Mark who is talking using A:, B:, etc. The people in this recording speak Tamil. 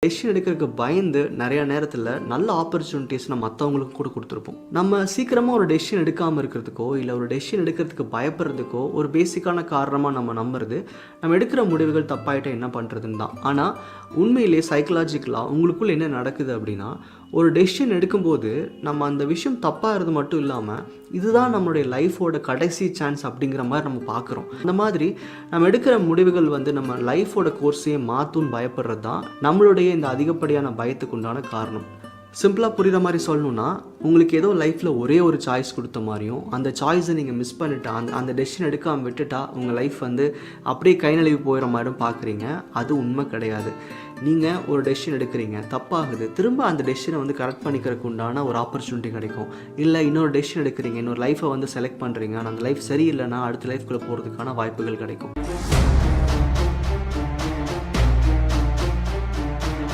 A: டெசிஷன் எடுக்கிறதுக்கு பயந்து நிறைய நேரத்தில் நல்ல ஆப்பர்ச்சுனிட்டிஸ் நம்ம மற்றவங்களுக்கு கூட கொடுத்துருப்போம். நம்ம சீக்கிரமாக ஒரு டெசிஷன் எடுக்காமல் இருக்கிறதுக்கோ இல்லை ஒரு டெசிஷன் எடுக்கிறதுக்கு பயப்படுறதுக்கோ ஒரு பேசிக்கான காரணமாக நம்ம நம்புறது நம்ம எடுக்கிற முடிவுகள் தப்பாயிட்ட என்ன பண்ணுறதுன்னு தான். ஆனால் உண்மையிலே சைக்கலாஜிக்கலாக உங்களுக்குள்ள என்ன நடக்குது அப்படின்னா, ஒரு டெசிஷன் எடுக்கும்போது நம்ம அந்த விஷயம் தப்பாகிறது மட்டும் இல்லாமல் இதுதான் நம்மளுடைய லைஃபோட கடைசி சான்ஸ் அப்படிங்கிற மாதிரி நம்ம பார்க்குறோம். அந்த மாதிரி நம்ம எடுக்கிற முடிவுகள் நம்ம லைஃபோட கோர்ஸையே மாற்றும்னு பயப்படுறது தான் நம்மளுடைய இந்த அதிகப்படியான பயத்துக்கு உண்டான காரணம். சிம்பிளாக புரிகிற மாதிரி சொல்லணுன்னா, உங்களுக்கு ஏதோ லைஃப்பில் ஒரே ஒரு சாய்ஸ் கொடுத்த மாதிரியும் அந்த சாய்ஸை நீங்கள் மிஸ் பண்ணிட்டா அந்த டெசிஷன் எடுக்காமல் விட்டுட்டா உங்கள் லைஃப் அப்படியே கை நழுவி போயிடுற மாதிரியும் பார்க்குறீங்க. அது உண்மை கிடையாது. நீங்கள் ஒரு டெசிஷன் எடுக்கிறீங்க, தப்பாகுது, திரும்ப அந்த டெசிஷனை கரெக்ட் பண்ணிக்கிறதுக்கு உண்டான ஒரு ஆப்பர்ச்சுனிட்டி கிடைக்கும். இல்லை இன்னொரு டெசிஷன் எடுக்கிறீங்க, இன்னொரு லைஃப்பை செலக்ட் பண்ணுறீங்க, ஆனால் அந்த லைஃப் சரியில்லைன்னா அடுத்த லைஃப்குள்ளே போகிறதுக்கான வாய்ப்புகள் கிடைக்கும்.